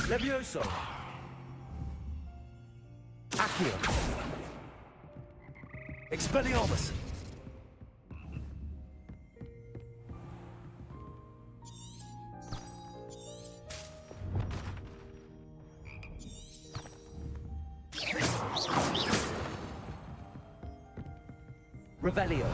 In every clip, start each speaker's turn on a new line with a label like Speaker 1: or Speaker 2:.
Speaker 1: Levioso. Accio. Expelliarmus. Revelio.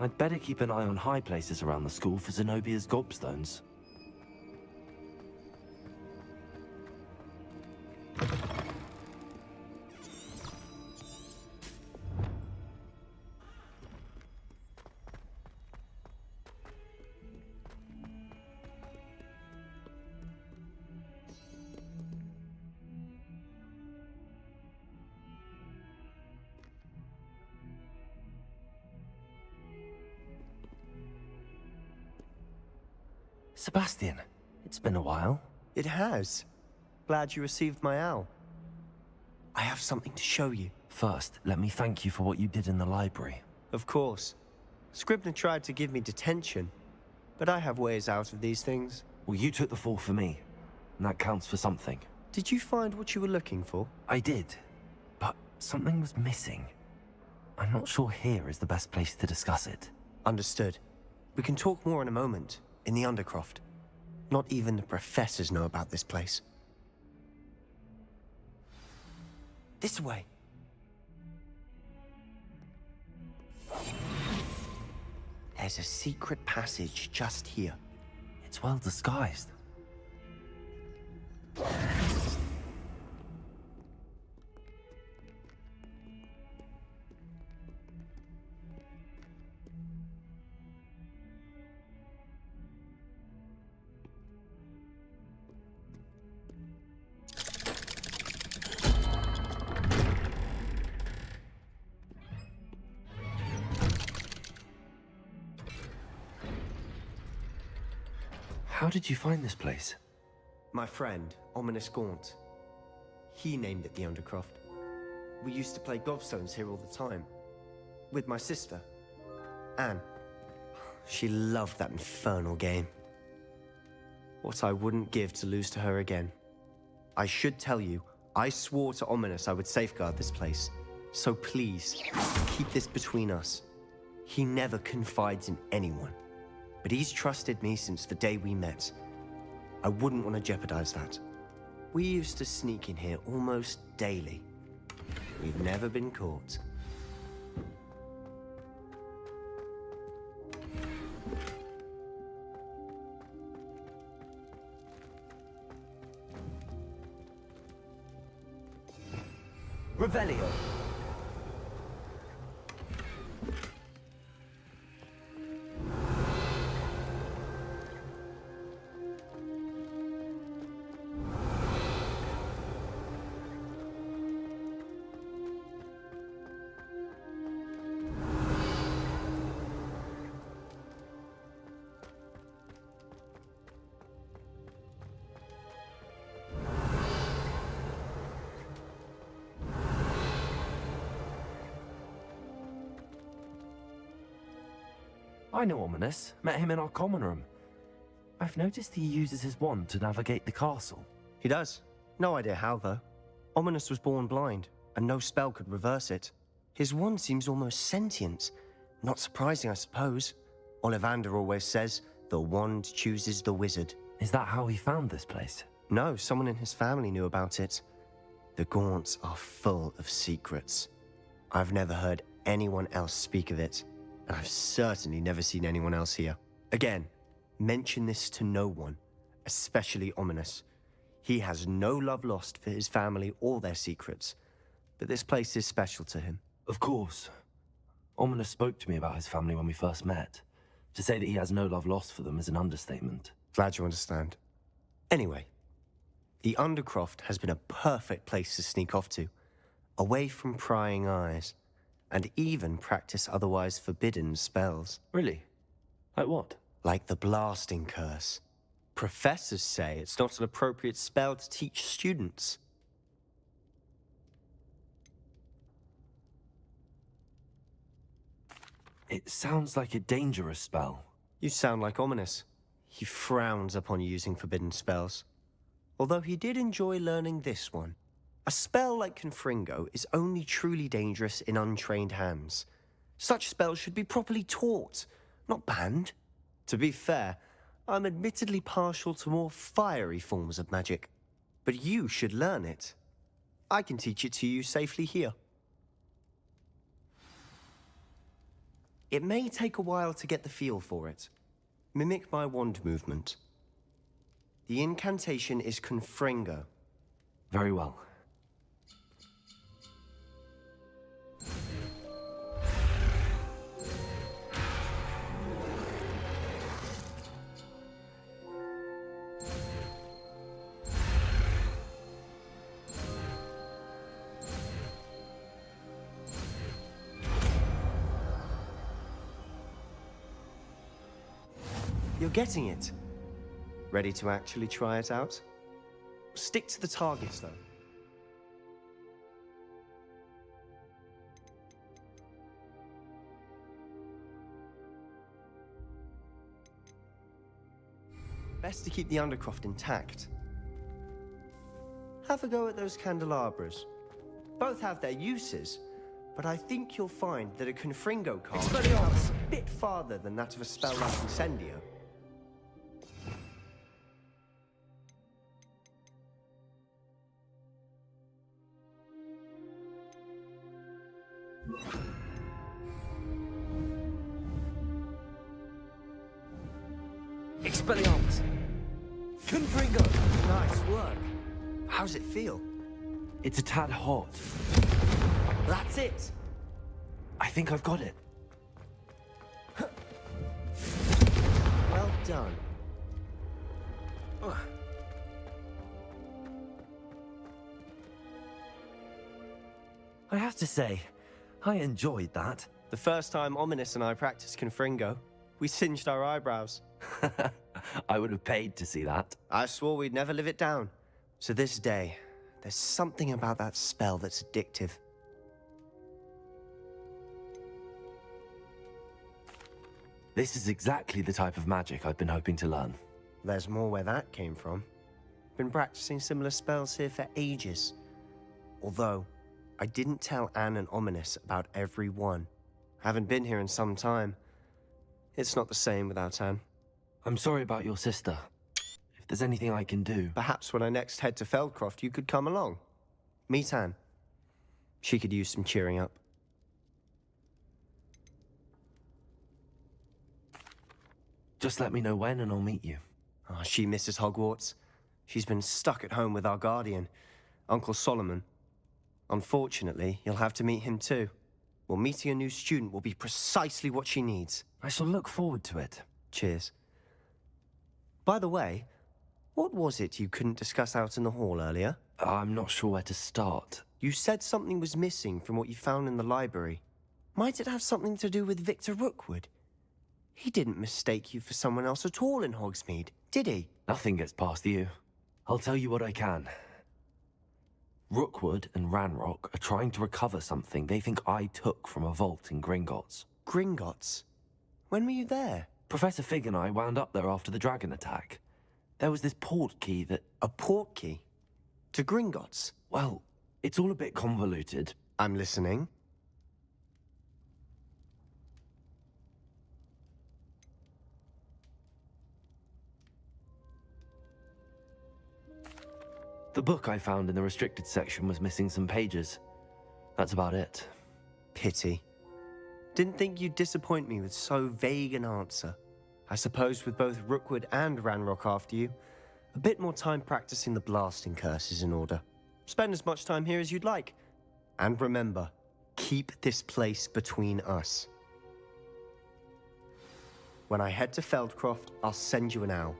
Speaker 1: I'd better keep an eye on high places around the school for Zenobia's gobstones. Sebastian, it's been a while.
Speaker 2: It has. Glad you received my owl. I have something to show you.
Speaker 1: First, let me thank you for what you did in the library.
Speaker 2: Of course. Scribner tried to give me detention, but I have ways out of these things.
Speaker 1: Well, you took the fall for me, and that counts for something.
Speaker 2: Did you find what you were looking for?
Speaker 1: I did, but something was missing. I'm not sure here is the best place to discuss it.
Speaker 2: Understood. We can talk more in a moment, in the Undercroft. Not even the professors know about this place. This way. There's a secret passage just here.
Speaker 1: It's well disguised. How did you find this place?
Speaker 2: My friend, Ominous Gaunt. He named it the Undercroft. We used to play gobstones here all the time. With my sister, Anne. She loved that infernal game. What I wouldn't give to lose to her again. I should tell you, I swore to Ominous I would safeguard this place. So please, keep this between us. He never confides in anyone. But he's trusted me since the day we met. I wouldn't want to jeopardize that. We used to sneak in here almost daily. We've never been caught.
Speaker 1: Revelio. I know Ominous. Met him in our common room. I've noticed he uses his wand to navigate the castle.
Speaker 2: He does. No idea how, though. Ominous was born blind, and no spell could reverse it. His wand seems almost sentient. Not surprising, I suppose. Ollivander always says, the wand chooses the wizard.
Speaker 1: Is that how he found this place?
Speaker 2: No, someone in his family knew about it. The Gaunts are full of secrets. I've never heard anyone else speak of it, and I've certainly never seen anyone else here. Again, mention this to no one, especially Ominous. He has no love lost for his family or their secrets, but this place is special to him.
Speaker 1: Of course. Ominous spoke to me about his family when we first met. To say that he has no love lost for them is an understatement.
Speaker 2: Glad you understand. Anyway, the Undercroft has been a perfect place to sneak off to, away from prying eyes, and even practice otherwise forbidden spells.
Speaker 1: Really? Like what?
Speaker 2: Like the blasting curse. Professors say it's not an appropriate spell to teach students.
Speaker 1: It sounds like a dangerous spell.
Speaker 2: You sound like Ominous. He frowns upon using forbidden spells. Although he did enjoy learning this one. A spell like Confringo is only truly dangerous in untrained hands. Such spells should be properly taught, not banned. To be fair, I'm admittedly partial to more fiery forms of magic. But you should learn it. I can teach it to you safely here. It may take a while to get the feel for it. Mimic my wand movement. The incantation is Confringo.
Speaker 1: Very well.
Speaker 2: You're getting it. Ready to actually try it out? Stick to the targets, though. Best to keep the Undercroft intact. Have a go at those candelabras. Both have their uses, but I think you'll find that a Confringo card travels a bit farther than that of a spell like Incendio.
Speaker 1: Expelliarmus! Confringo!
Speaker 2: Nice work. How's it feel?
Speaker 1: It's a tad hot.
Speaker 2: That's it.
Speaker 1: I think I've got it.
Speaker 2: Well done.
Speaker 1: I have to say, I enjoyed that.
Speaker 2: The first time Ominous and I practiced Confringo, we singed our eyebrows.
Speaker 1: I would have paid to see that.
Speaker 2: I swore we'd never live it down. To this day, there's something about that spell that's addictive.
Speaker 1: This is exactly the type of magic I've been hoping to learn.
Speaker 2: There's more where that came from. Been practicing similar spells here for ages. Although, I didn't tell Anne and Ominous about every one. Haven't been here in some time. It's not the same without Anne.
Speaker 1: I'm sorry about your sister. If there's anything I can do...
Speaker 2: Perhaps when I next head to Feldcroft, you could come along. Meet Anne. She could use some cheering up.
Speaker 1: Just let me know when and I'll meet you.
Speaker 2: Oh, she misses Hogwarts. She's been stuck at home with our guardian, Uncle Solomon. Unfortunately, you'll have to meet him too. Well, meeting a new student will be precisely what she needs.
Speaker 1: I shall look forward to it.
Speaker 2: Cheers. By the way, what was it you couldn't discuss out in the hall earlier?
Speaker 1: I'm not sure where to start.
Speaker 2: You said something was missing from what you found in the library. Might it have something to do with Victor Rookwood? He didn't mistake you for someone else at all in Hogsmeade, did he?
Speaker 1: Nothing gets past you. I'll tell you what I can. Rookwood and Ranrock are trying to recover something they think I took from a vault in Gringotts.
Speaker 2: Gringotts? When were you there?
Speaker 1: Professor Fig and I wound up there after the dragon attack. There was this port key that...
Speaker 2: A port key? To Gringotts?
Speaker 1: Well, it's all a bit convoluted.
Speaker 2: I'm listening.
Speaker 1: The book I found in the restricted section was missing some pages. That's about it.
Speaker 2: Pity. Didn't think you'd disappoint me with so vague an answer. I suppose with both Rookwood and Ranrock after you, a bit more time practicing the blasting curse is in order. Spend as much time here as you'd like. And remember, keep this place between us. When I head to Feldcroft, I'll send you an owl.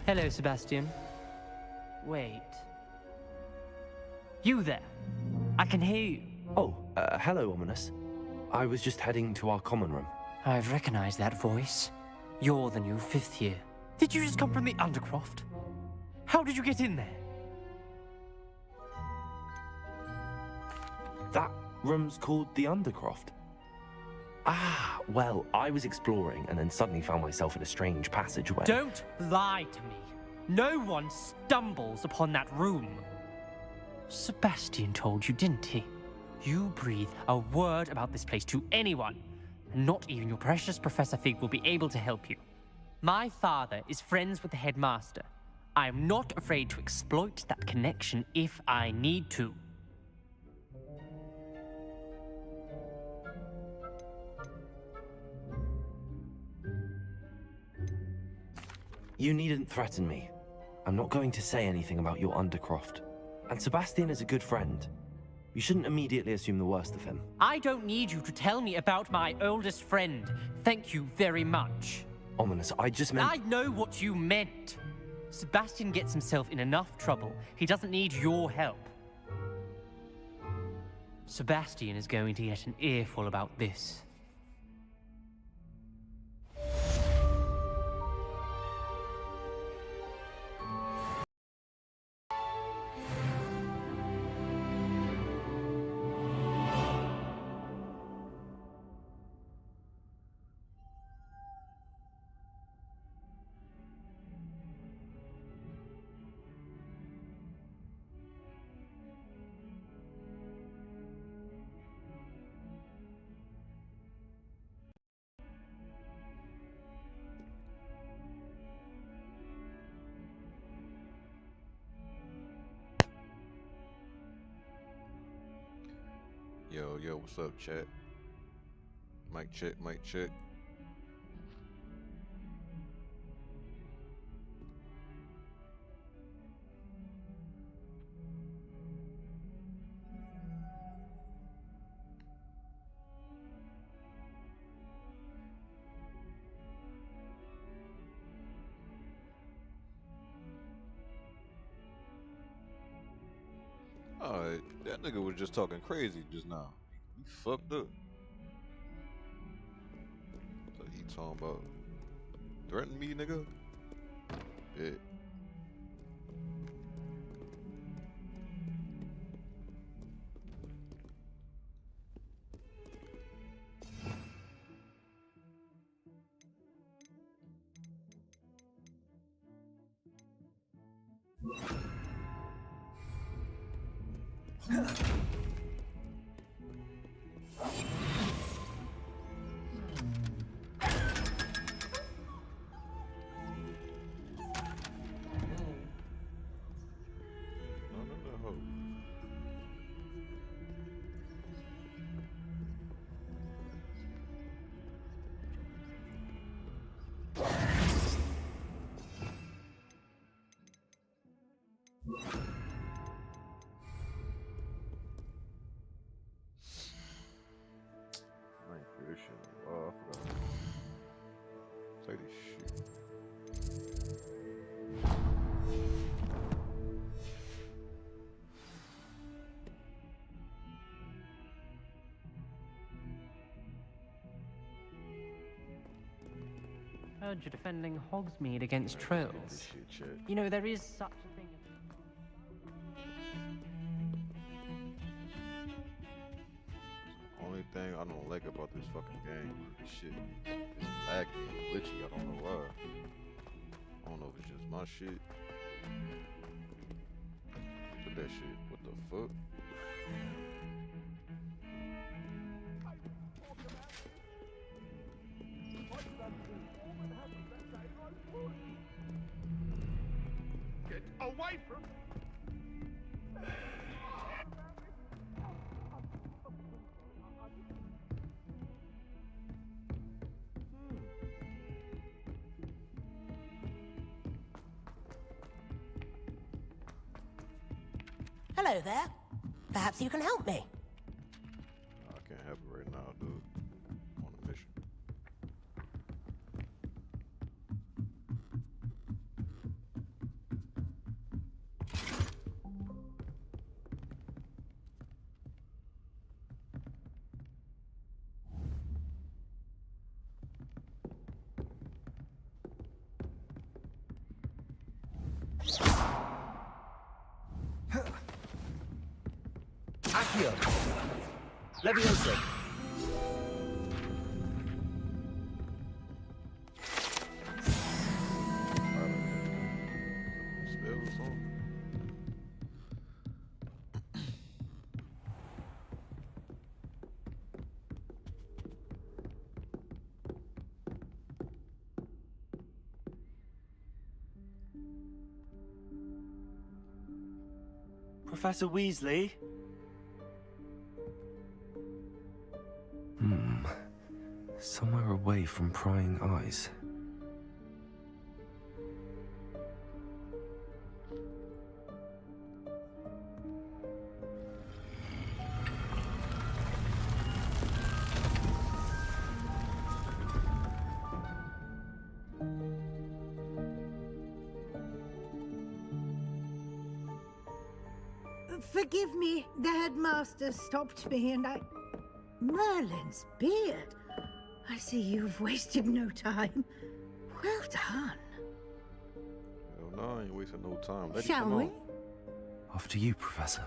Speaker 3: Hello, Sebastian. Wait. You there? I can hear you.
Speaker 1: Oh, hello, Ominous. I was just heading to our common room.
Speaker 3: I've recognized that voice. You're the new 5th year. Did you just come from the Undercroft? How did you get in there?
Speaker 1: That room's called the Undercroft. Ah, well, I was exploring and then suddenly found myself in a strange passageway.
Speaker 3: Don't lie to me. No one stumbles upon that room. Sebastian told you, didn't he? You breathe a word about this place to anyone, and not even your precious Professor Fig will be able to help you. My father is friends with the headmaster. I am not afraid to exploit that connection if I need to.
Speaker 1: You needn't threaten me. I'm not going to say anything about your Undercroft. And Sebastian is a good friend. You shouldn't immediately assume the worst of him.
Speaker 3: I don't need you to tell me about my oldest friend. Thank you very much.
Speaker 1: Ominous, I just meant...
Speaker 3: I know what you meant. Sebastian gets himself in enough trouble. He doesn't need your help. Sebastian is going to get an earful about this.
Speaker 4: Yo, what's up, chat? Mic check, mic check. Alright, that nigga was just talking crazy just now. He fucked up. So he talking about threatening me, nigga? Yeah. No.
Speaker 3: heard you're defending Hogsmeade against
Speaker 4: This
Speaker 3: trolls.
Speaker 4: shit checked.
Speaker 3: You know, there is such a thing as...
Speaker 4: Only thing I don't like about this fucking game, this shit is laggy and glitchy. I don't know why. I don't know if it's just my shit. Look at that shit. What the fuck?
Speaker 5: Get away from...
Speaker 6: Hello there. Perhaps you can help me.
Speaker 4: I can't help it right now, dude. I'm on a mission.
Speaker 1: Accio! Leviosa!
Speaker 4: Spell or something?
Speaker 1: Professor Weasley? Somewhere away from prying eyes.
Speaker 7: Forgive me, the headmaster stopped me and I... Merlin's beard. I see you've wasted no time. Well done.
Speaker 4: Hell no, I ain't wasting no time. Let it
Speaker 7: Shall
Speaker 4: come
Speaker 7: we?
Speaker 4: on.
Speaker 1: After you, Professor.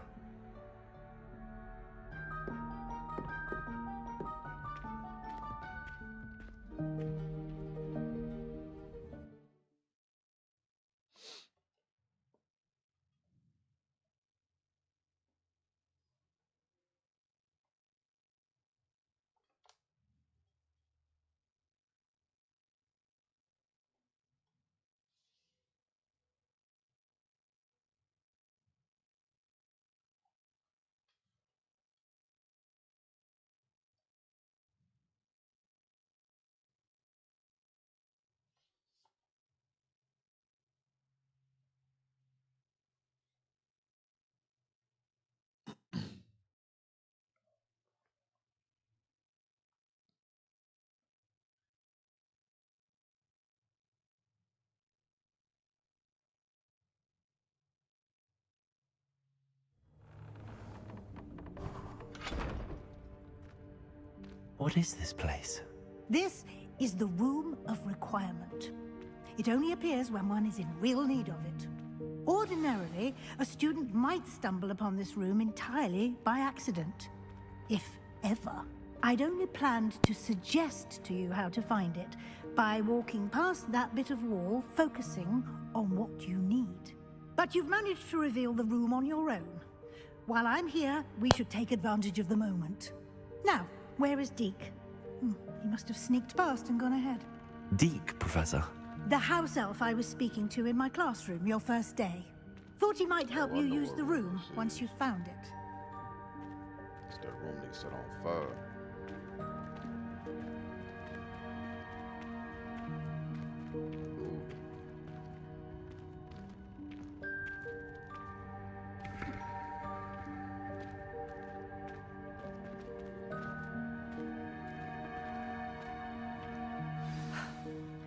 Speaker 1: What is this place?
Speaker 7: This is the Room of Requirement. It only appears when one is in real need of it. Ordinarily, a student might stumble upon this room entirely by accident. If ever. I'd only planned to suggest to you how to find it by walking past that bit of wall, focusing on what you need. But you've managed to reveal the room on your own. While I'm here, we should take advantage of the moment. Now, where is Deke? He must have sneaked past and gone ahead.
Speaker 1: Deke, Professor.
Speaker 7: The house elf I was speaking to in my classroom your first day. Thought he might help
Speaker 4: Oh, I
Speaker 7: you
Speaker 4: know
Speaker 7: use
Speaker 4: what
Speaker 7: the
Speaker 4: room
Speaker 7: room
Speaker 4: this is.
Speaker 7: once you'd found it.
Speaker 4: It's that room they set on fire. Ooh.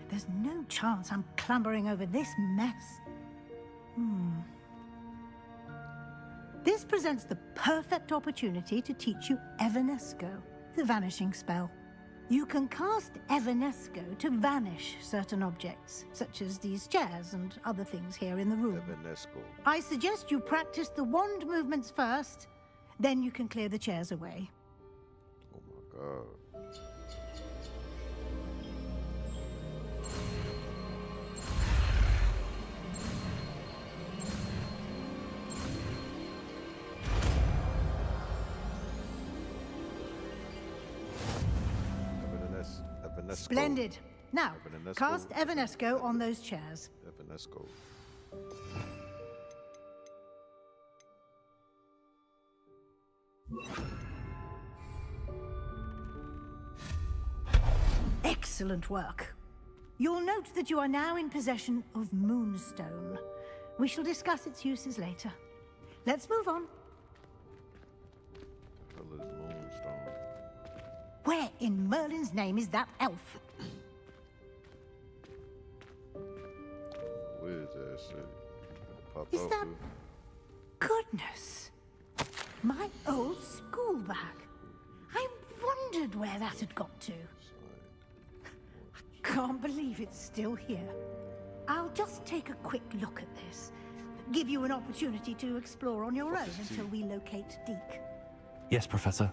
Speaker 7: There's no chance I'm clambering over this mess. This presents the perfect opportunity to teach you Evanesco, the vanishing spell. You can cast Evanesco to vanish certain objects, such as these chairs and other things here in the room.
Speaker 4: Evanesco.
Speaker 7: I suggest you practice the wand movements first, then you can clear the chairs away.
Speaker 4: Oh my god. Evanesco.
Speaker 7: Splendid. Now,
Speaker 4: Evanesco.
Speaker 7: cast Evanesco on those chairs.
Speaker 4: Evanesco.
Speaker 7: Excellent work. You'll note that you are now in possession of Moonstone. We shall discuss its uses later. Let's move on.
Speaker 4: The hell is Moonstone?
Speaker 7: Where in Merlin's name is that elf?
Speaker 4: Where is that shit? Pop
Speaker 7: Is
Speaker 4: up,
Speaker 7: that-
Speaker 4: dude.
Speaker 7: Goodness. My old school bag. I wondered where that had got to. Can't believe it's still here. I'll just take a quick look at this. Give you an opportunity to explore on your own until we locate Deke.
Speaker 1: Yes, Professor.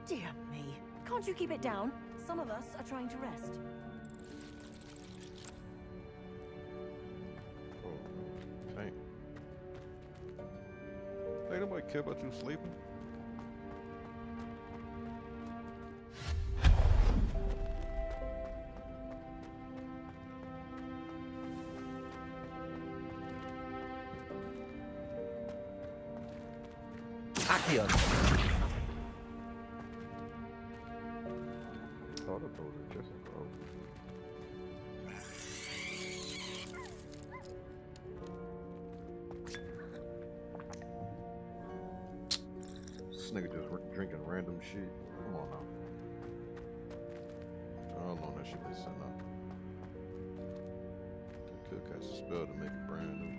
Speaker 8: Dear me. Can't you keep it down? Some of us are trying to rest.
Speaker 4: Oh, dang. Ain't nobody care about you sleeping.
Speaker 1: Accio.
Speaker 4: Thought I told her just ago. This nigga just drinking random shit. Come on now. How long that shit been sitting up? Could cast a spell to make it brand new.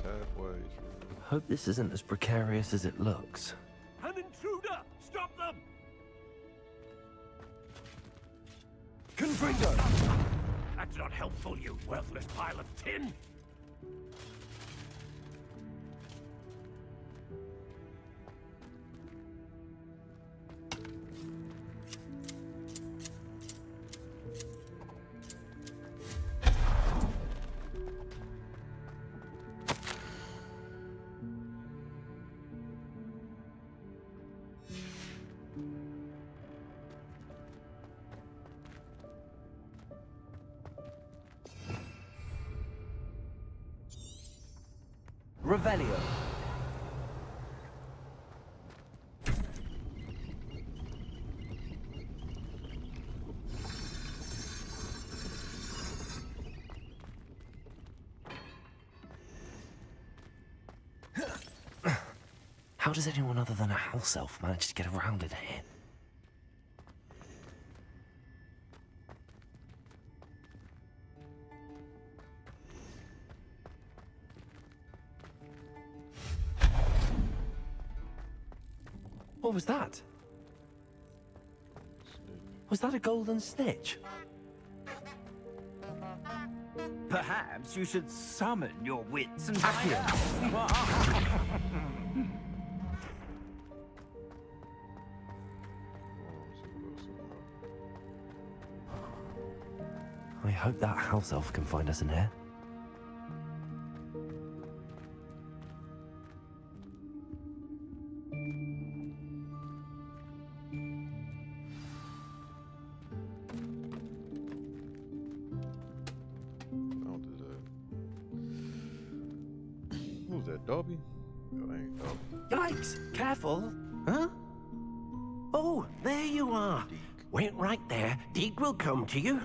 Speaker 4: Halfway through.
Speaker 1: Hope this isn't as precarious as it looks.
Speaker 5: An intruder! Stop them!
Speaker 1: Confringo!
Speaker 5: That's not helpful, you worthless pile of tin!
Speaker 1: Revelio. How does anyone other than a house elf manage to get around in here? What was that? Was that a golden snitch?
Speaker 9: Perhaps you should summon your wits and
Speaker 1: I hope that house elf can find us in here.
Speaker 4: Who's that, Dobby? No, that ain't Dobby.
Speaker 10: Yikes! Careful! Huh? Oh, there you are.
Speaker 4: Deke.
Speaker 10: Wait right there. Deke will come to you.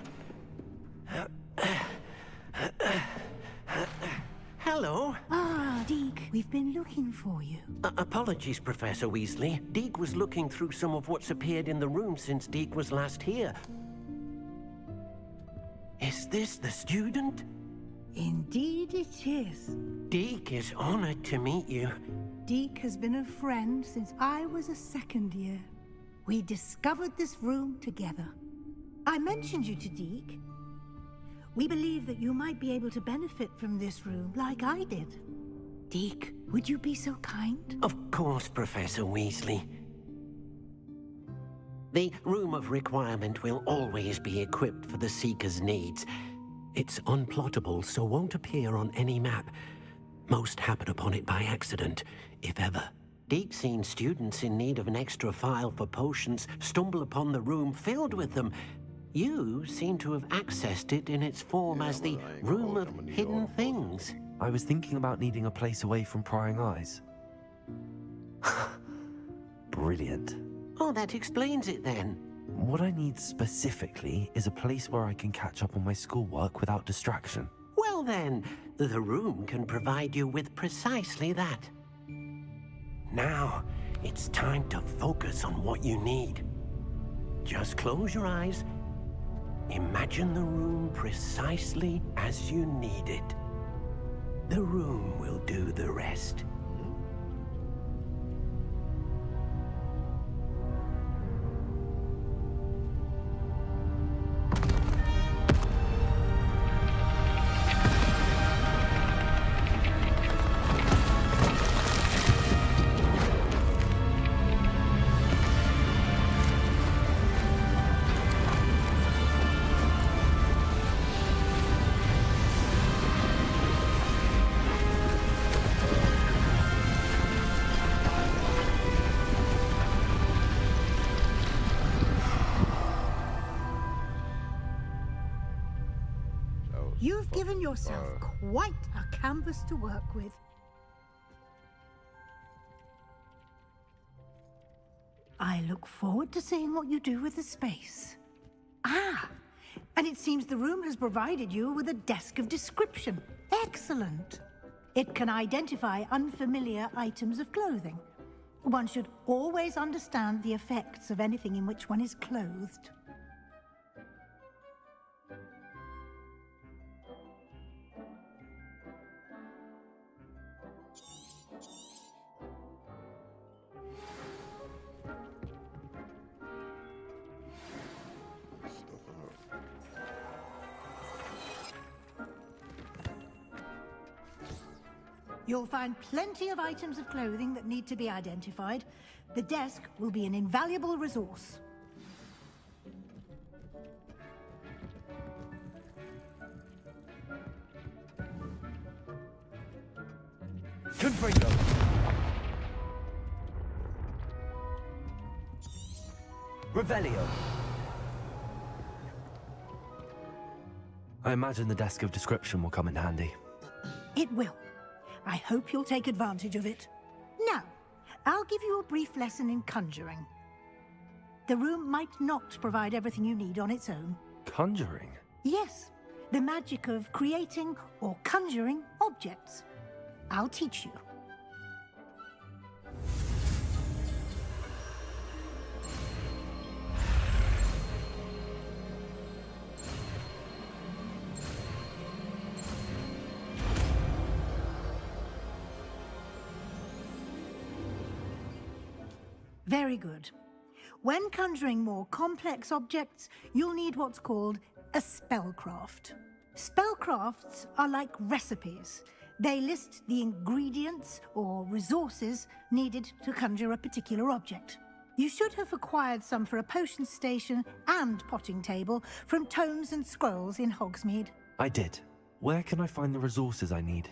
Speaker 10: Hello.
Speaker 7: Ah, Deke, we've been looking for you.
Speaker 10: Apologies, Professor Weasley. Deke was looking through some of what's appeared in the room since Deke was last here. Is this the student?
Speaker 7: Indeed it is.
Speaker 10: Deke is honored to meet you.
Speaker 7: Deke has been a friend since I was a second year. We discovered this room together. I mentioned you to Deke. We believe that you might be able to benefit from this room like I did. Deke, would you be so kind?
Speaker 10: Of course, Professor Weasley. The Room of Requirement will always be equipped for the Seeker's needs. It's unplottable, so won't appear on any map. Most happen upon it by accident, if ever. Deke's seen students in need of an extra file for potions stumble upon the room filled with them. You seem to have accessed it in its form as the Room of Hidden Things.
Speaker 1: I was thinking about needing a place away from prying eyes. Brilliant.
Speaker 10: Oh, that explains it then.
Speaker 1: What I need specifically is a place where I can catch up on my schoolwork without distraction.
Speaker 10: Well then, the room can provide you with precisely that. Now, it's time to focus on what you need. Just close your eyes. Imagine the room precisely as you need it. The room will do the rest.
Speaker 7: You've given yourself quite a canvas to work with. I look forward to seeing what you do with the space. Ah, and it seems the room has provided you with a desk of description. Excellent. It can identify unfamiliar items of clothing. One should always understand the effects of anything in which one is clothed. You'll find plenty of items of clothing that need to be identified. The desk will be an invaluable resource.
Speaker 1: Confringo! Revelio! I imagine the desk of description will come in handy.
Speaker 7: It will. I hope you'll take advantage of it. Now, I'll give you a brief lesson in conjuring. The room might not provide everything you need on its own.
Speaker 1: Conjuring?
Speaker 7: Yes, the magic of creating or conjuring objects. I'll teach you. Very good. When conjuring more complex objects, you'll need what's called a spellcraft. Spellcrafts are like recipes. They list the ingredients or resources needed to conjure a particular object. You should have acquired some for a potion station and potting table from tomes and scrolls in Hogsmeade.
Speaker 1: I did. Where can I find the resources I need?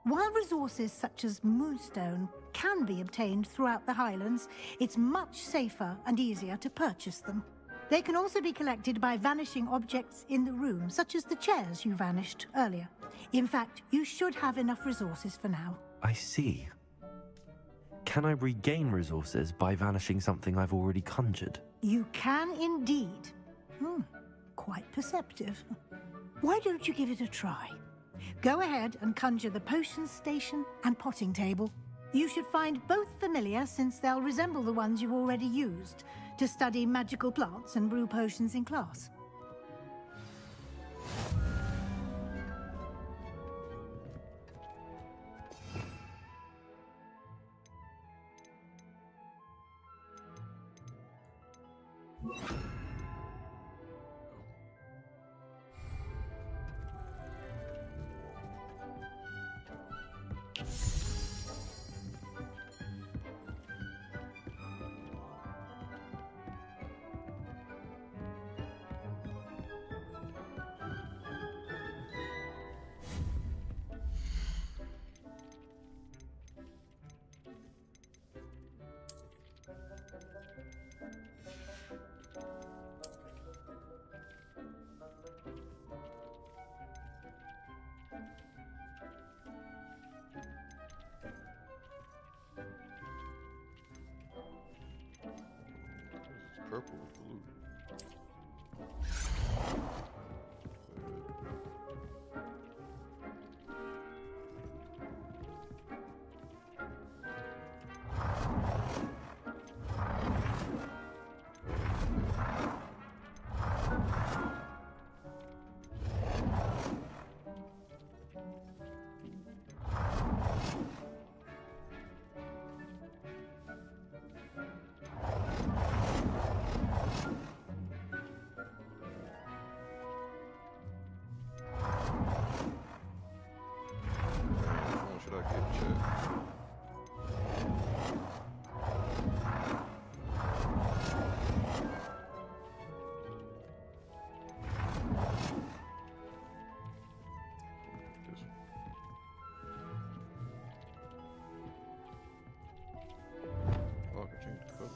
Speaker 7: While resources such as moonstone can be obtained throughout the Highlands, it's much safer and easier to purchase them. They can also be collected by vanishing objects in the room, such as the chairs you vanished earlier. In fact, you should have enough resources for now.
Speaker 1: I see. Can I regain resources by vanishing something I've already conjured?
Speaker 7: You can indeed. Quite perceptive. Why don't you give it a try? Go ahead and conjure the potion station and potting table. You should find both familiar, since they'll resemble the ones you've already used to study magical plants and brew potions in class.
Speaker 4: Purple with blue. Should I get checked? This one. Oh, I can change the color.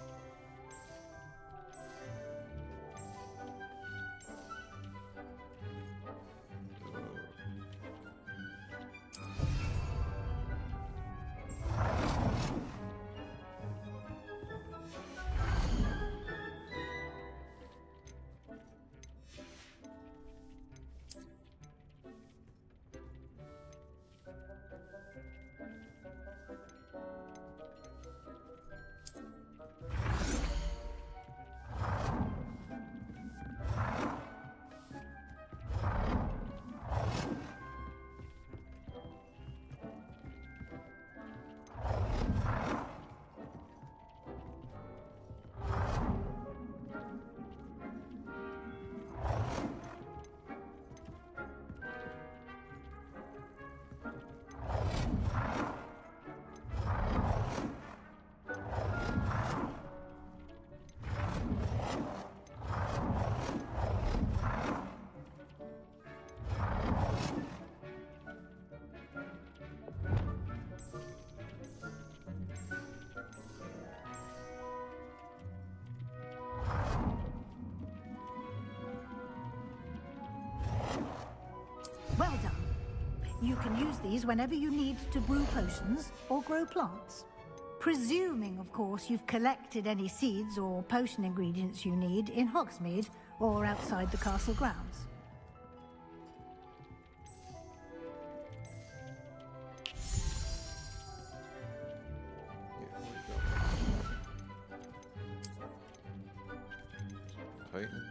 Speaker 7: Well done. You can use these whenever you need to brew potions or grow plants. Presuming, of course, you've collected any seeds or potion ingredients you need in Hogsmeade or outside the castle grounds.
Speaker 4: Titan.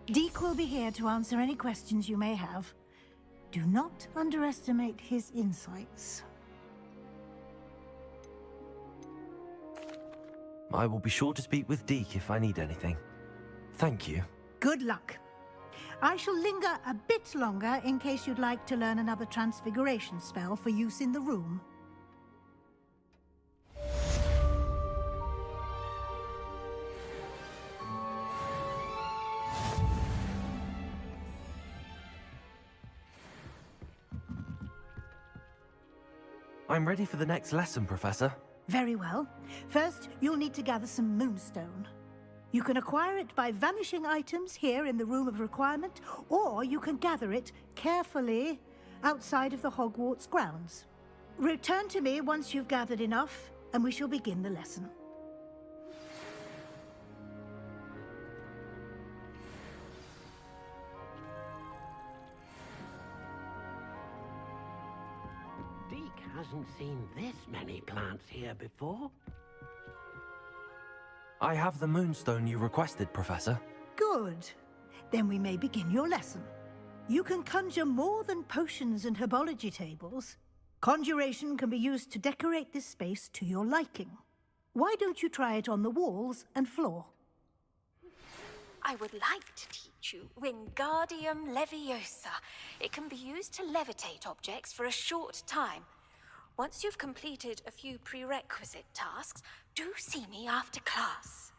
Speaker 7: Deke will be here to answer any questions you may have. Do not underestimate his insights.
Speaker 1: I will be sure to speak with Deke if I need anything. Thank you.
Speaker 7: Good luck. I shall linger a bit longer in case you'd like to learn another transfiguration spell for use in the room.
Speaker 1: I'm ready for the next lesson, Professor.
Speaker 7: Very well. First, you'll need to gather some moonstone. You can acquire it by vanishing items here in the Room of Requirement, or you can gather it carefully outside of the Hogwarts grounds. Return to me once you've gathered enough, and we shall begin the lesson.
Speaker 10: haven't seen this many plants here before.
Speaker 1: I have the moonstone you requested, Professor.
Speaker 7: Good. Then we may begin your lesson. You can conjure more than potions and herbology tables. Conjuration can be used to decorate this space to your liking. Why don't you try it on the walls and floor?
Speaker 11: I would like to teach you Wingardium Leviosa. It can be used to levitate objects for a short time. Once you've completed a few prerequisite tasks, do see me after class.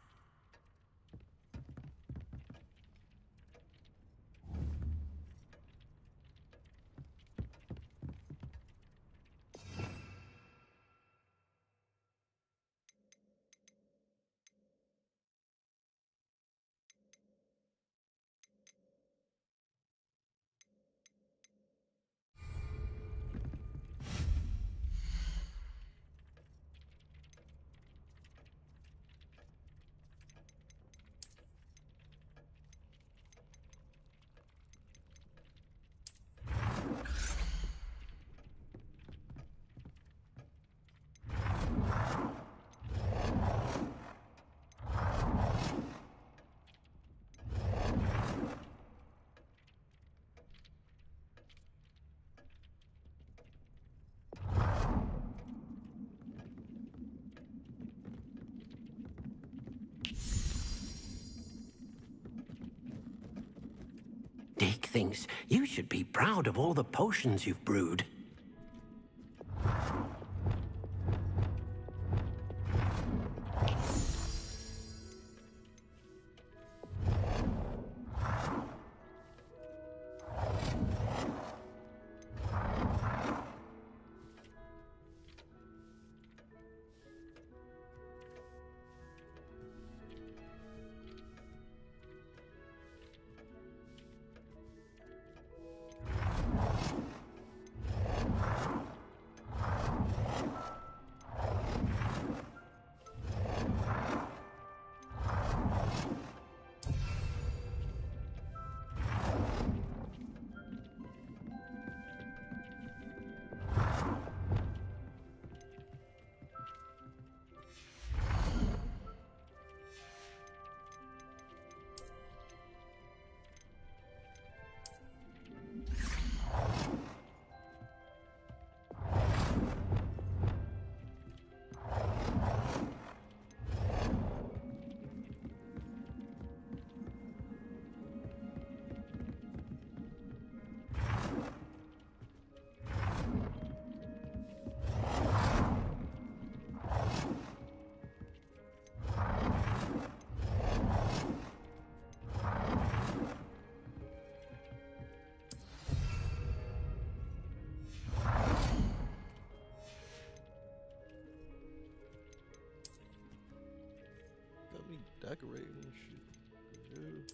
Speaker 10: Dick thinks you should be proud of all the potions you've brewed.
Speaker 4: Got me decorating and shit. Dude.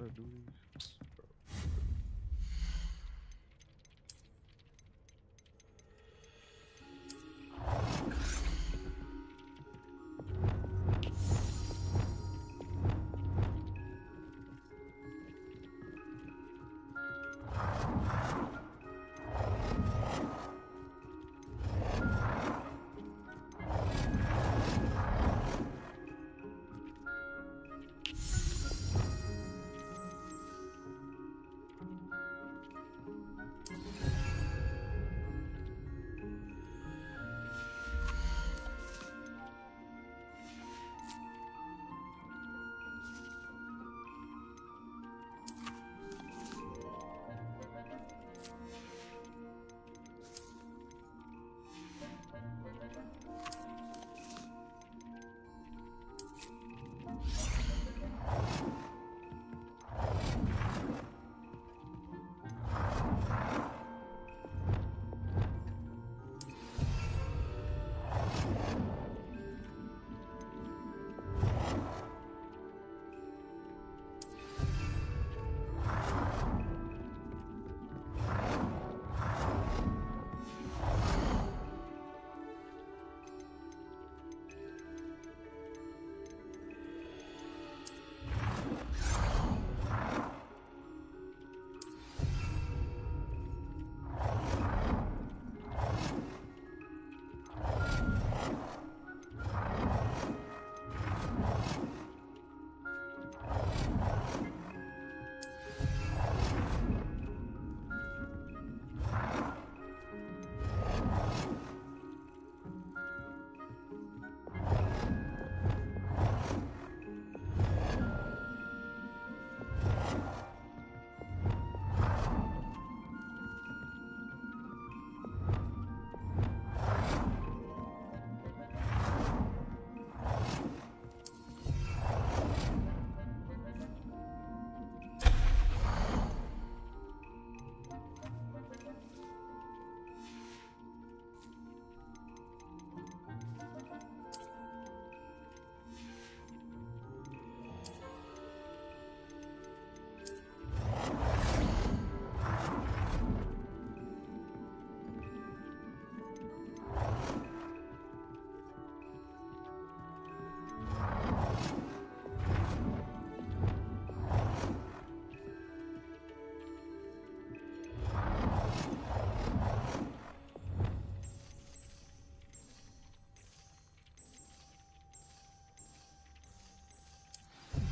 Speaker 4: gotta do these?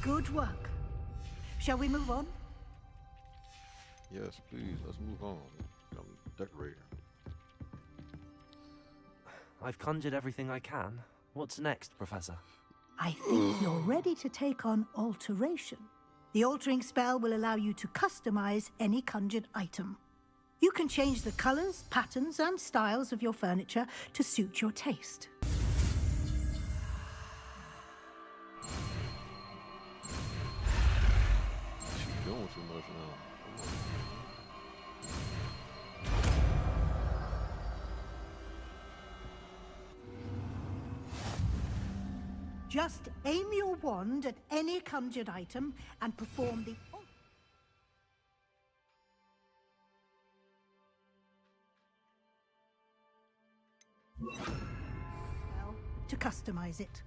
Speaker 7: Good work. Shall we move on?
Speaker 4: Yes, please. Let's move on. I'm decorating.
Speaker 1: I've conjured everything I can. What's next, Professor?
Speaker 7: I think you're ready to take on alteration. The altering spell will allow you to customize any conjured item. You can change the colors, patterns, and styles of your furniture to suit your taste.
Speaker 4: She's doing too much now.
Speaker 7: Just aim your wand at any conjured item and perform the spell to customize it.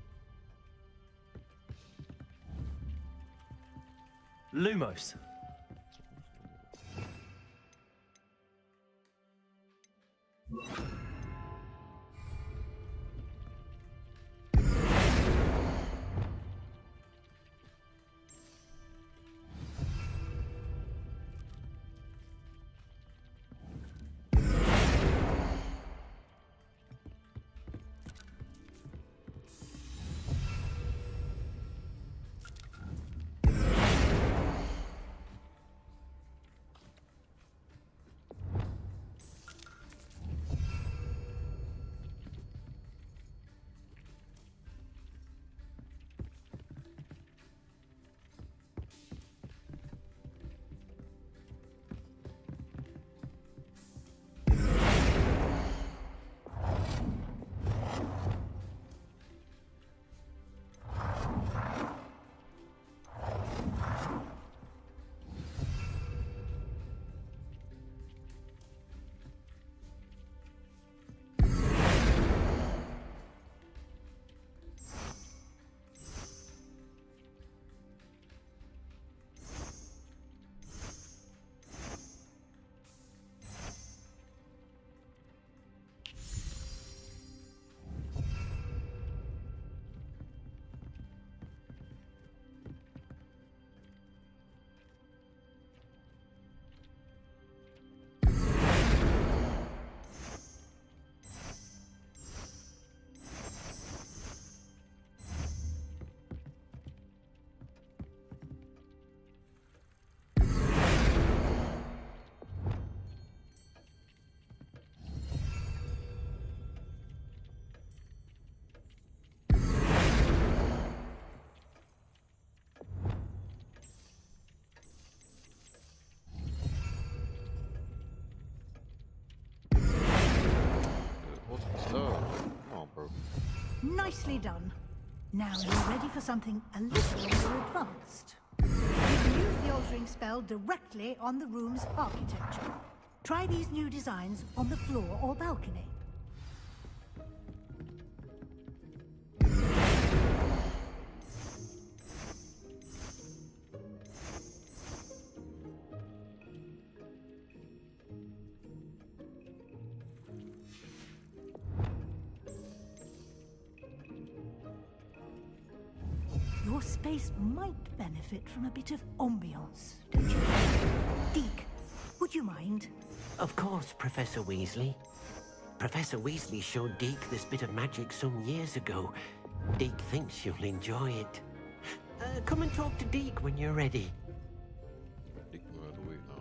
Speaker 1: Lumos.
Speaker 7: done. Now you're ready for something a little more advanced. You can use the altering spell directly on the room's architecture. Try these new designs on the floor or balcony. Your space might benefit from a bit of ambiance, don't you? Deke, would you mind?
Speaker 10: Of course, Professor Weasley. Professor Weasley showed Deke this bit of magic some years ago. Deke thinks you'll enjoy it. Come and talk to Deke when you're ready.
Speaker 4: Dick gonna have to wait now.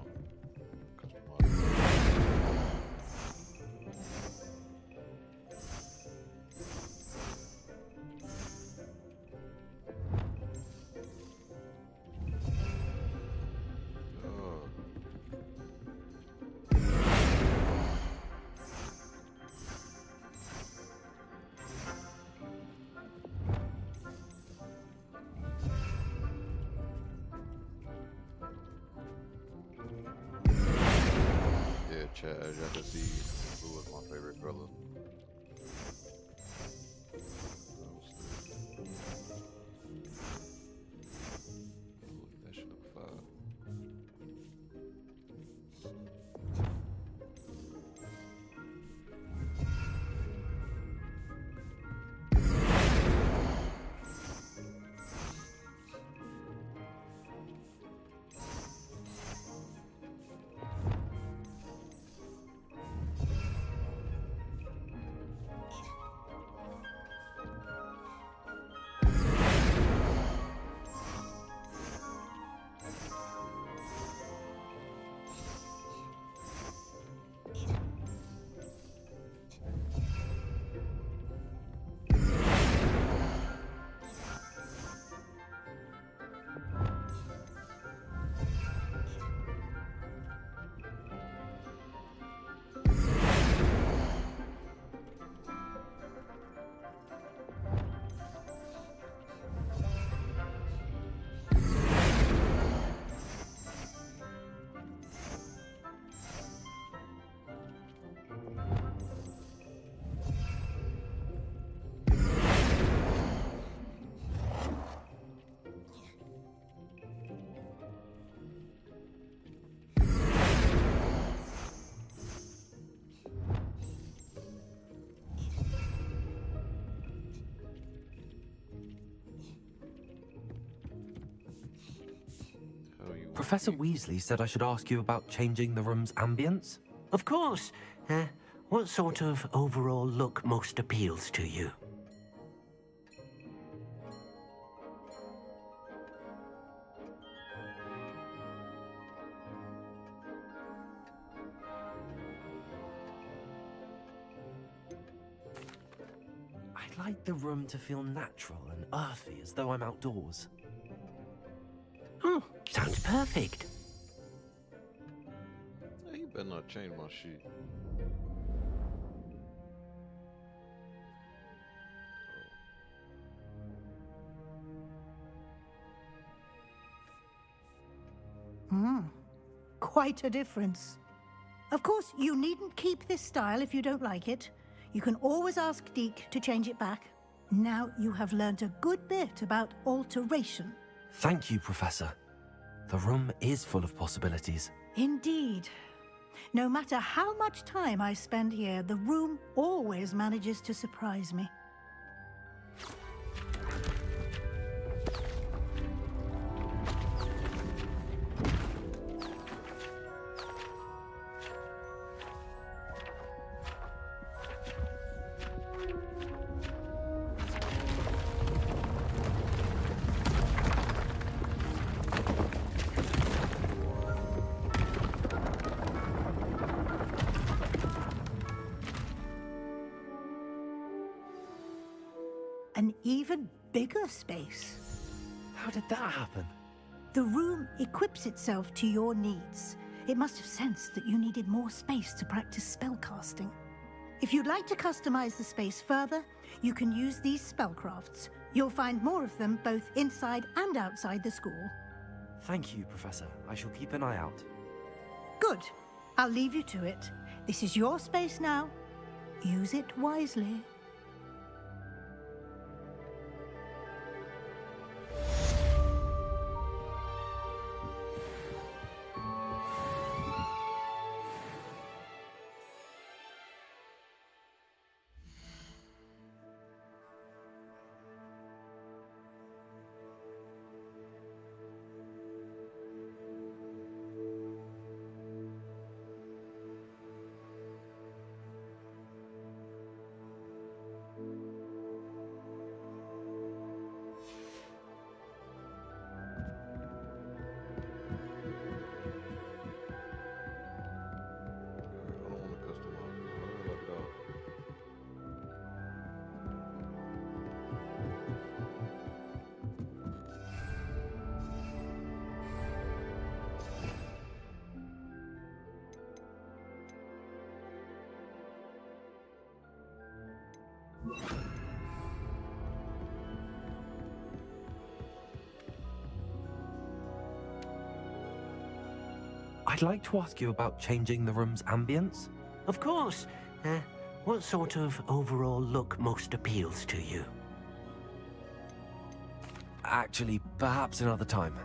Speaker 4: Chat, as y'all can see, blue is my favorite color. Ooh, that should look fire.
Speaker 1: Professor Weasley said I should ask you about changing the room's ambience?
Speaker 10: Of course. What sort of overall look most appeals to you?
Speaker 1: I'd like the room to feel natural and earthy, as though I'm outdoors.
Speaker 10: Oh, sounds perfect.
Speaker 4: Hey, you better not change my shit.
Speaker 7: Quite a difference. Of course, you needn't keep this style if you don't like it. You can always ask Deke to change it back. Now you have learned a good bit about alteration.
Speaker 1: Thank you, Professor. The room is full of possibilities.
Speaker 7: Indeed. No matter how much time I spend here, the room always manages to surprise me. An even bigger space.
Speaker 1: How did that happen?
Speaker 7: The room equips itself to your needs. It must have sensed that you needed more space to practice spellcasting. If you'd like to customize the space further, you can use these spellcrafts. You'll find more of them both inside and outside the school.
Speaker 1: Thank you, Professor. I shall keep an eye out.
Speaker 7: Good. I'll leave you to it. This is your space now. Use it wisely.
Speaker 4: I don't want to customize it. How do I lock it out?
Speaker 1: I'd like to ask you about changing the room's ambience.
Speaker 10: Of course. What sort of overall look most appeals to you?
Speaker 1: Actually, perhaps another time.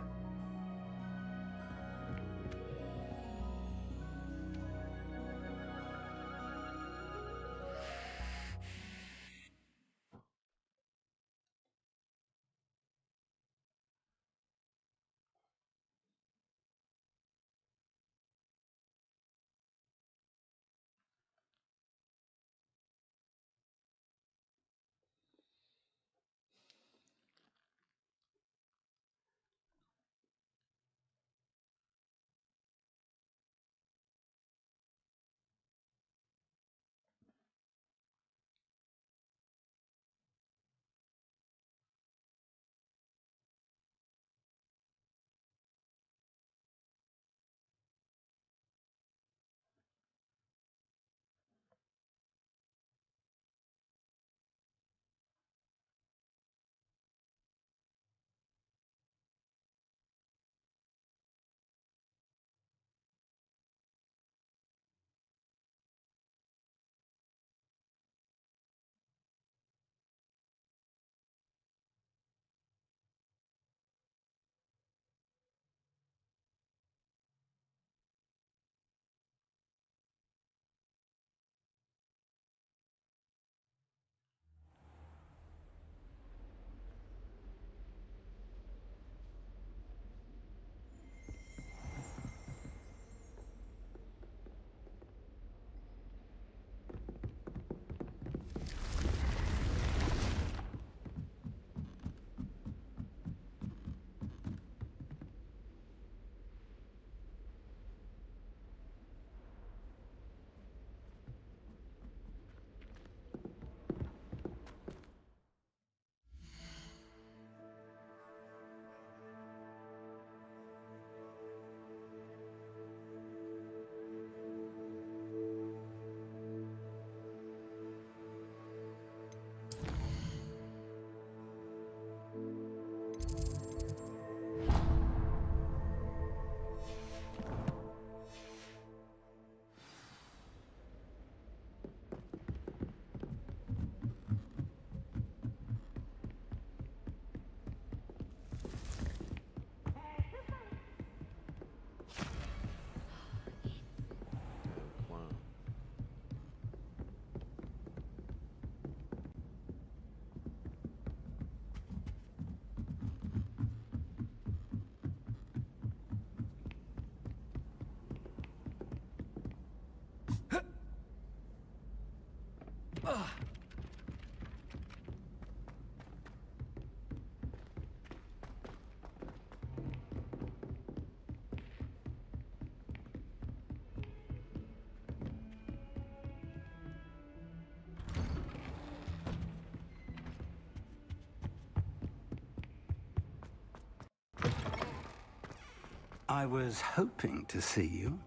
Speaker 9: I was hoping to see you.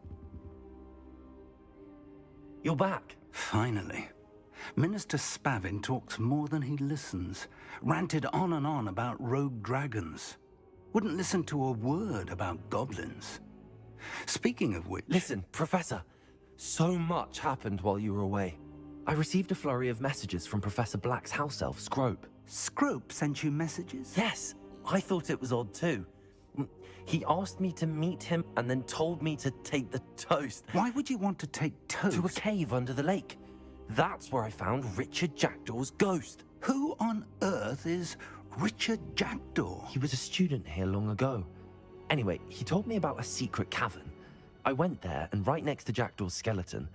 Speaker 1: You're back.
Speaker 9: Finally. Minister Spavin talks more than he listens. Ranted on and on about rogue dragons. Wouldn't listen to a word about goblins. Speaking of which...
Speaker 1: Listen, Professor. So much happened while you were away. I received a flurry of messages from Professor Black's house elf, Scrope.
Speaker 9: Scrope sent you messages?
Speaker 1: Yes, I thought it was odd too. He asked me to meet him and then told me to take the toast.
Speaker 9: Why would you want to take toast?
Speaker 1: To a cave under the lake. That's where I found Richard Jackdaw's ghost.
Speaker 9: Who on earth is Richard Jackdaw?
Speaker 1: He was a student here long ago. Anyway, he told me about a secret cavern. I went there, and right next to Jackdaw's skeleton,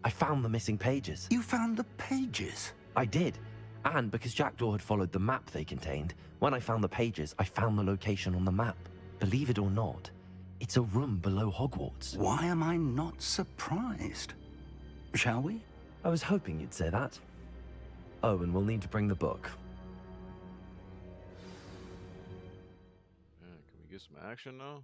Speaker 1: I found the missing pages.
Speaker 9: You found the pages?
Speaker 1: I did. And because Jackdaw had followed the map they contained, when I found the pages, I found the location on the map. Believe it or not, it's a room below Hogwarts.
Speaker 9: Why am I not surprised? Shall we?
Speaker 1: I was hoping you'd say that. Oh, and we'll need to bring the book.
Speaker 4: Man, can we get some action now?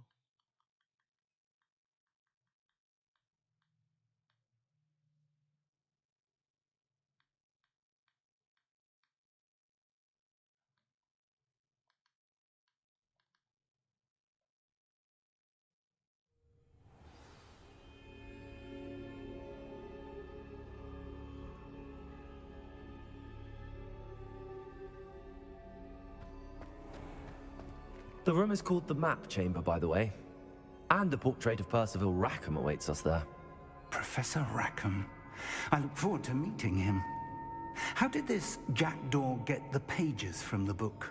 Speaker 1: The room is called the Map Chamber, by the way. And a portrait of Percival Rackham awaits us there.
Speaker 9: Professor Rackham. I look forward to meeting him. How did this Jackdaw get the pages from the book?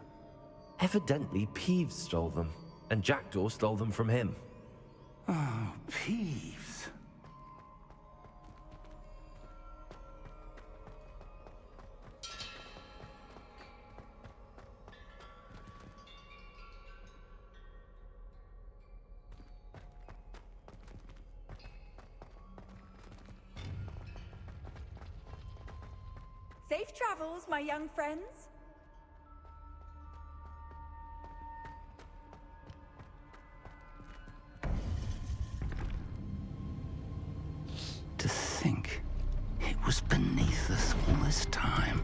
Speaker 1: Evidently, Peeves stole them, and Jackdaw stole them from him.
Speaker 9: Oh, Peeves.
Speaker 8: Safe travels, my young friends.
Speaker 9: To think it was beneath us all this time.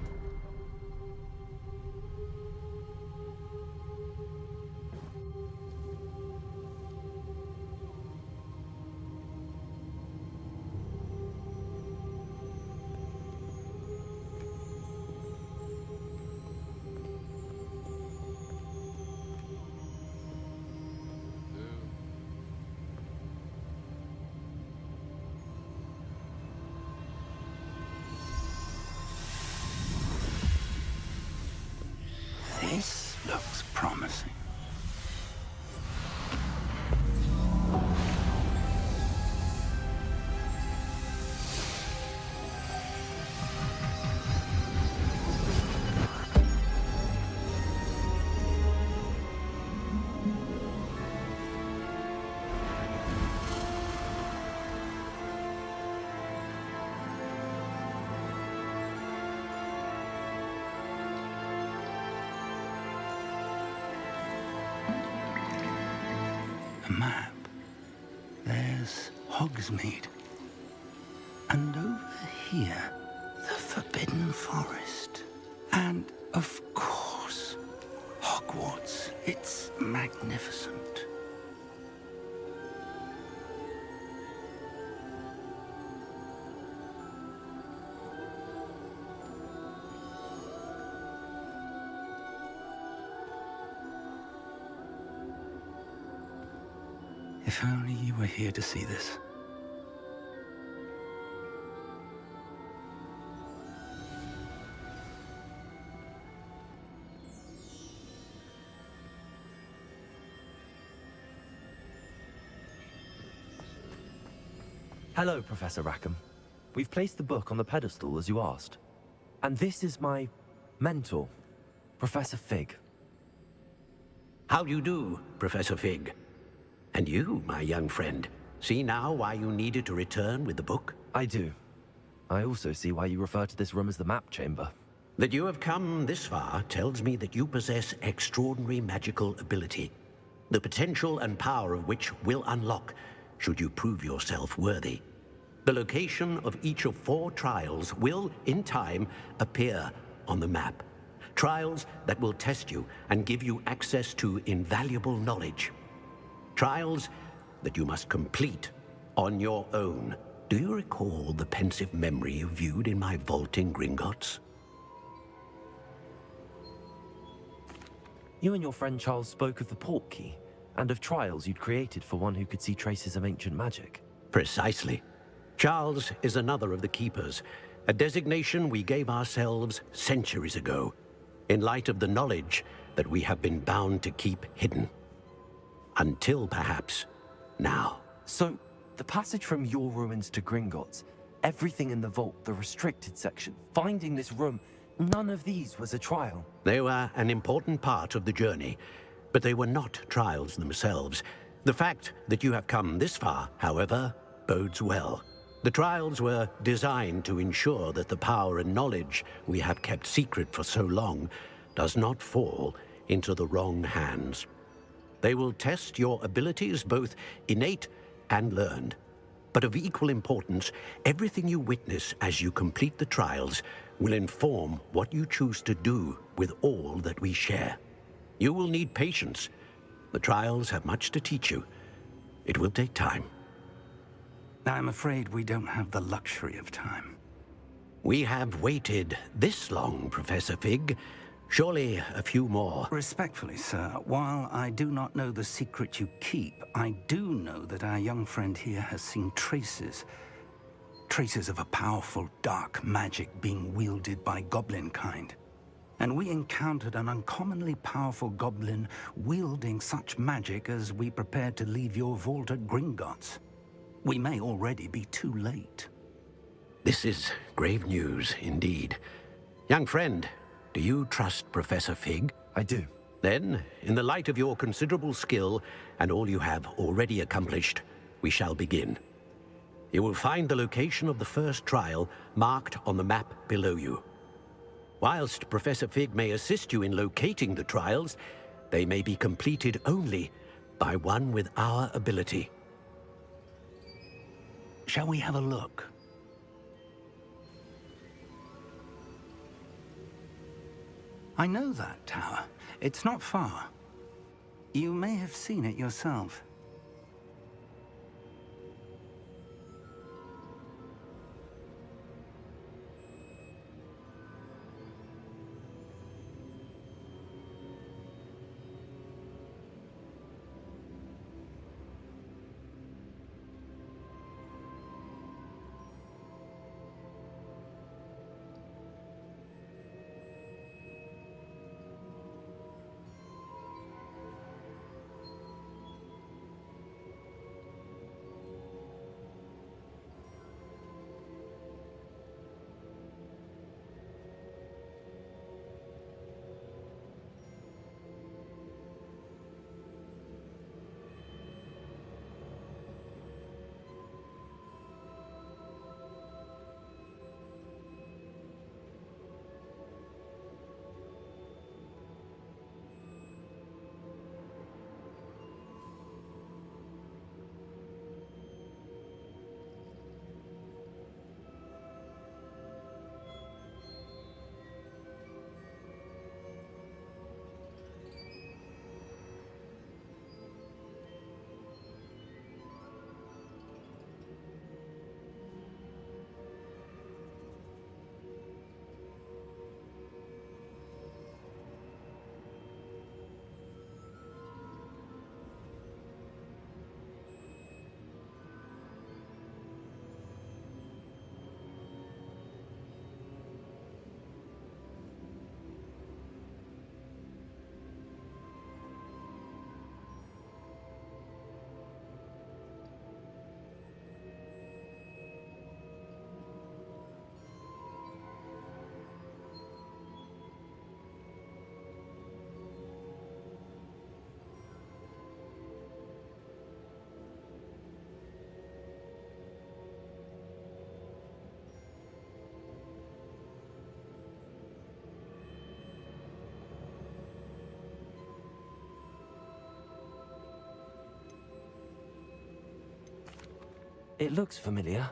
Speaker 9: This looks promising. A map. There's Hogsmeade. And over here, the Forbidden Forest. And, of course, Hogwarts. It's magnificent. If only you were here to see this.
Speaker 1: Hello, Professor Rackham. We've placed the book on the pedestal, as you asked. And this is my mentor, Professor Fig.
Speaker 10: How do you do, Professor Fig? And you, my young friend, see now why you needed to return with the book?
Speaker 1: I do. I also see why you refer to this room as the Map Chamber.
Speaker 10: That you have come this far tells me that you possess extraordinary magical ability, the potential and power of which will unlock should you prove yourself worthy. The location of each of 4 trials will, in time, appear on the map. Trials that will test you and give you access to invaluable knowledge. Trials that you must complete on your own. Do you recall the pensive memory you viewed in my vault in Gringotts?
Speaker 1: You and your friend Charles spoke of the port key, and of trials you'd created for one who could see traces of ancient magic.
Speaker 10: Precisely. Charles is another of the Keepers, a designation we gave ourselves centuries ago, in light of the knowledge that we have been bound to keep hidden. Until, perhaps, now.
Speaker 1: So, the passage from your ruins to Gringotts, everything in the vault, the restricted section, finding this room, none of these was a trial.
Speaker 10: They were an important part of the journey, but they were not trials themselves. The fact that you have come this far, however, bodes well. The trials were designed to ensure that the power and knowledge we have kept secret for so long does not fall into the wrong hands. They will test your abilities, both innate and learned. But of equal importance, everything you witness as you complete the trials will inform what you choose to do with all that we share. You will need patience. The trials have much to teach you. It will take time.
Speaker 9: I'm afraid we don't have the luxury of time.
Speaker 10: We have waited this long, Professor Fig. Surely a few more.
Speaker 9: Respectfully, sir, while I do not know the secret you keep, I do know that our young friend here has seen traces of a powerful dark magic being wielded by goblin kind. And we encountered an uncommonly powerful goblin wielding such magic as we prepared to leave your vault at Gringotts. We may already be too late.
Speaker 10: This is grave news, indeed. Young friend, do you trust Professor Fig?
Speaker 1: I do.
Speaker 10: Then, in the light of your considerable skill and all you have already accomplished, we shall begin. You will find the location of the first trial marked on the map below you. Whilst Professor Fig may assist you in locating the trials, they may be completed only by one with our ability.
Speaker 9: Shall we have a look? I know that tower. It's not far. You may have seen it yourself.
Speaker 1: It looks familiar.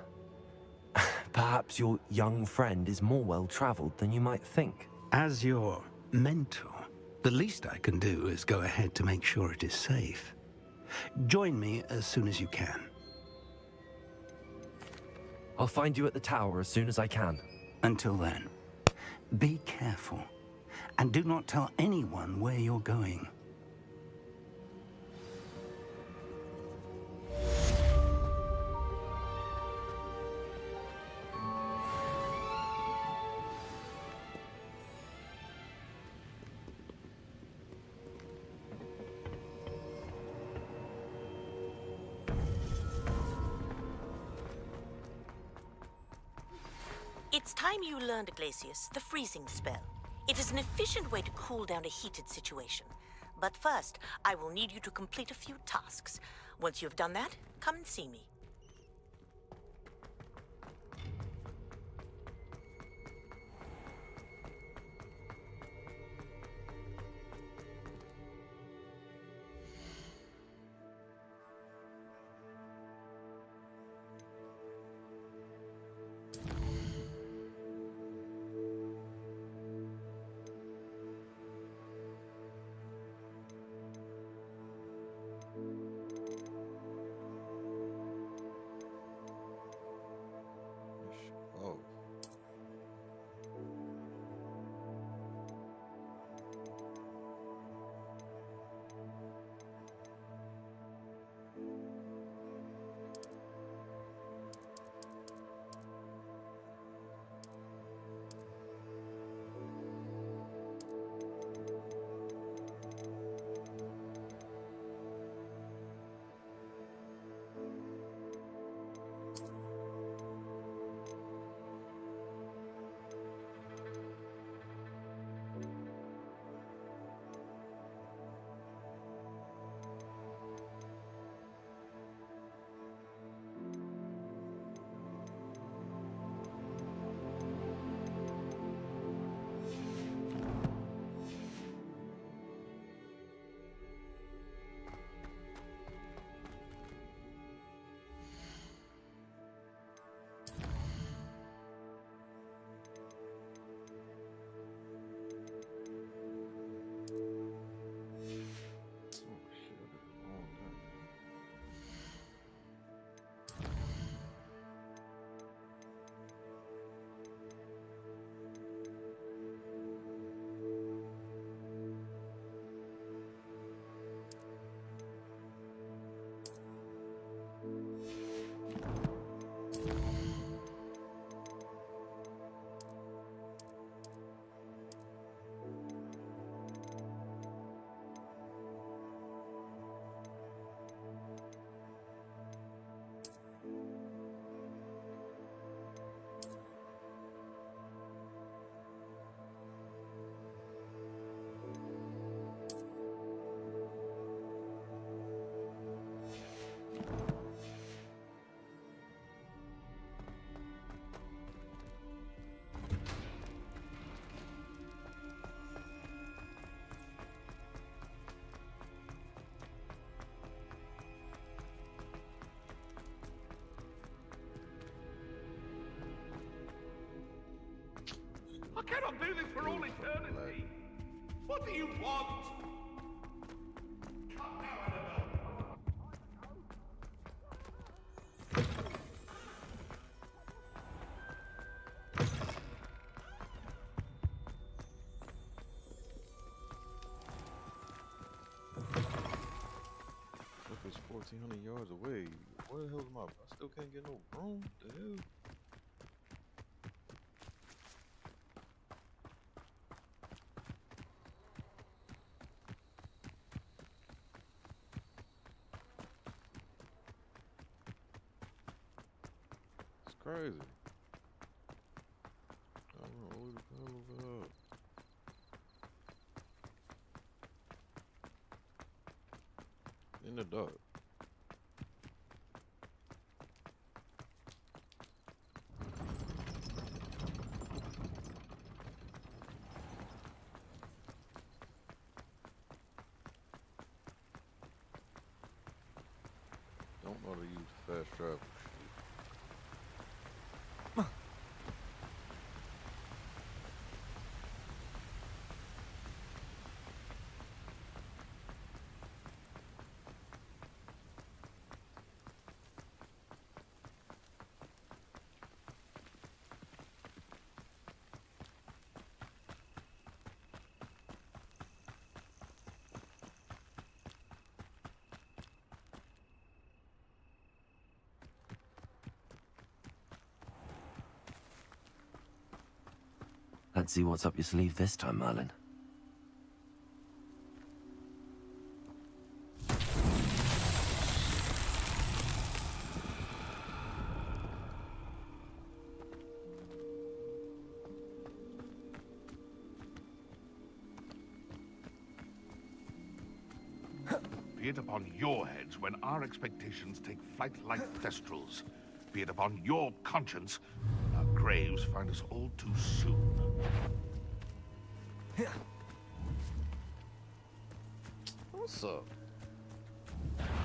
Speaker 1: Perhaps your young friend is more well-traveled than you might think.
Speaker 9: As your mentor, the least I can do is go ahead to make sure it is safe. Join me as soon as you can.
Speaker 1: I'll find you at the tower as soon as I can.
Speaker 9: Until then, be careful, and do not tell anyone where you're going.
Speaker 6: It's time you learned, Glacius, the freezing spell. It is an efficient way to cool down a heated situation. But first, I will need you to complete a few tasks. Once you've done that, come and see me.
Speaker 4: Oh.
Speaker 5: I cannot do this for all eternity. What do you want? Come now, Annabelle.
Speaker 4: Look, it's 1,400 yards away. Where the hell am I? I still can't get no room. The hell? It's crazy. I don't know what the hell over here. In the dark. Don't know how to use fast travel shit.
Speaker 1: Let's see what's up your sleeve this time, Merlin.
Speaker 5: Be it upon your heads when our expectations take flight like thestrals. Be it upon your conscience when our graves find us all too soon.
Speaker 4: What's up?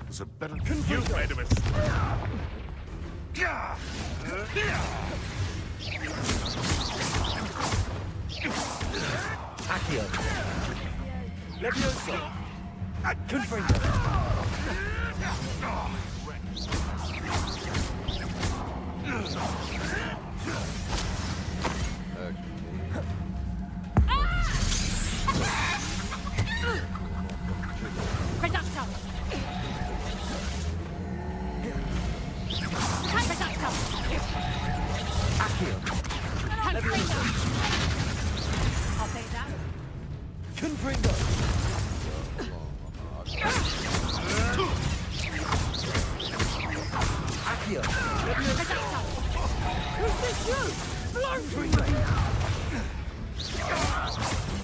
Speaker 5: There's a better than you made of it.
Speaker 1: Accio. Levioso. Confringo.
Speaker 7: I'll take that.
Speaker 1: Confringo. Accio.
Speaker 7: Who's this you?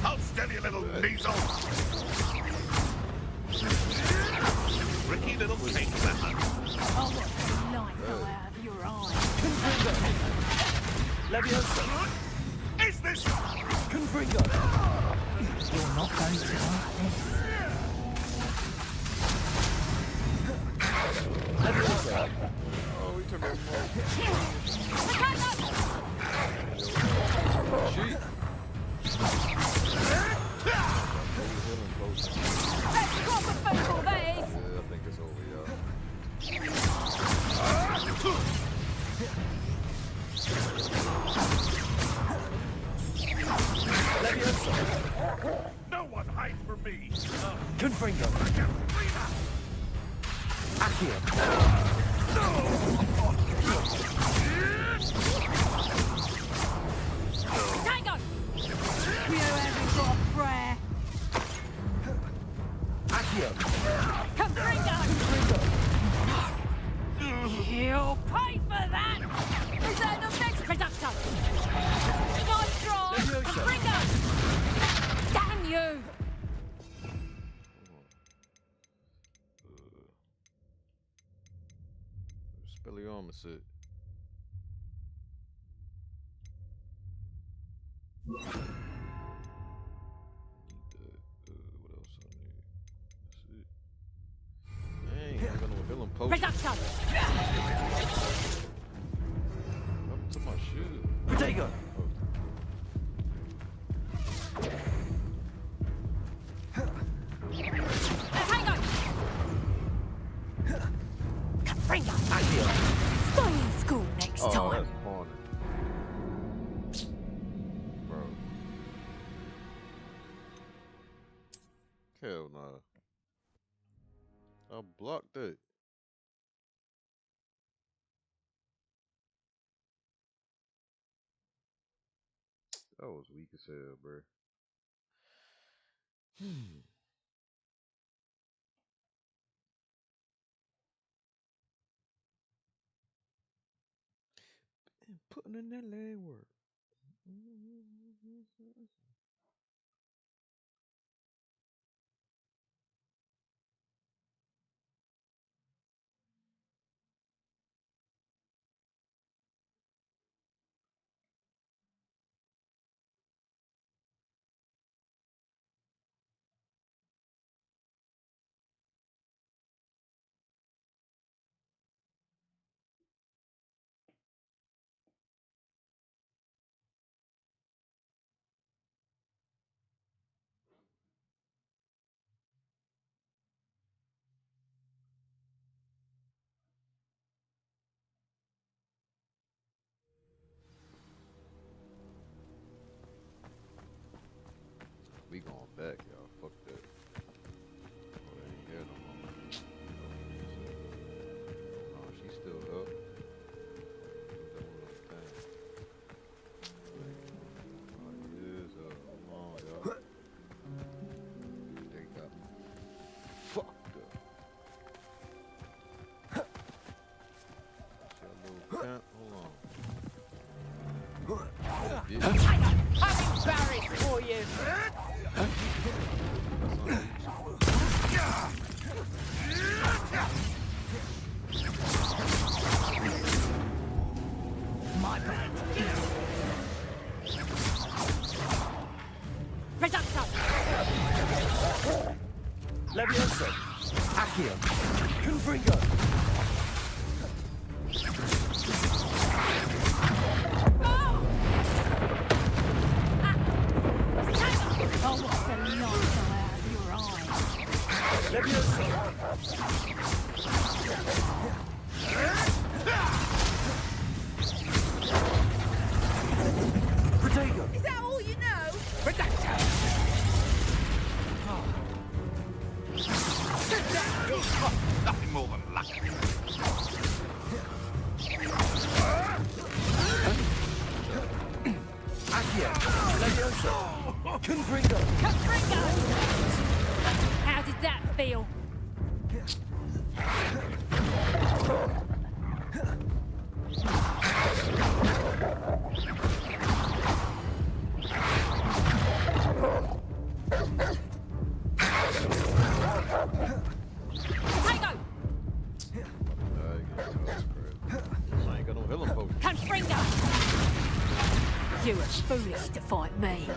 Speaker 5: I'll steady, little weasel. Ricky little cake snapper.
Speaker 7: Oh, what a light go out of your eye.
Speaker 1: Levioso.
Speaker 5: Is this?
Speaker 1: Confringo.
Speaker 7: You're not going to like this.
Speaker 1: Levioso.
Speaker 4: Oh, he took a Sheet.
Speaker 11: Let's cross the football days!
Speaker 4: Yeah, I think it's over, y'all.
Speaker 5: No one hide from me.
Speaker 1: Confringo. Accio.
Speaker 11: Hang on!
Speaker 7: We haven't got a prayer.
Speaker 1: Accio.
Speaker 11: Confringo! You'll pay for that! Is that the next production? Nice try! Confringo! Damn you!
Speaker 4: Spelliarmus. What else I need? That's it. Dang, I got no healing potion.
Speaker 11: Production!
Speaker 4: What happened to my shoe?
Speaker 1: Protego.
Speaker 11: Hang on! Confringo!
Speaker 1: Accio.
Speaker 11: Stay in school next
Speaker 4: Oh,
Speaker 11: time!
Speaker 4: that's haunted. Bro. Hell nah. I blocked it. That was weak as hell, bro. Putting in that leg work.
Speaker 3: I'm embarrassed for you.
Speaker 7: My bad.
Speaker 3: Reducto!
Speaker 1: Levioso! Accio! Confringo!
Speaker 7: Oh, what's the light out of your eyes?
Speaker 1: Levioso! Protego!
Speaker 8: Is that all you know?
Speaker 3: Reducto!
Speaker 5: Nothing more than luck.
Speaker 1: Accio! Levioso! Confringo!
Speaker 3: Confringo! How did that feel? Potato!
Speaker 4: I ain't got no healing potion.
Speaker 3: Confringo!
Speaker 7: You were foolish to fight me.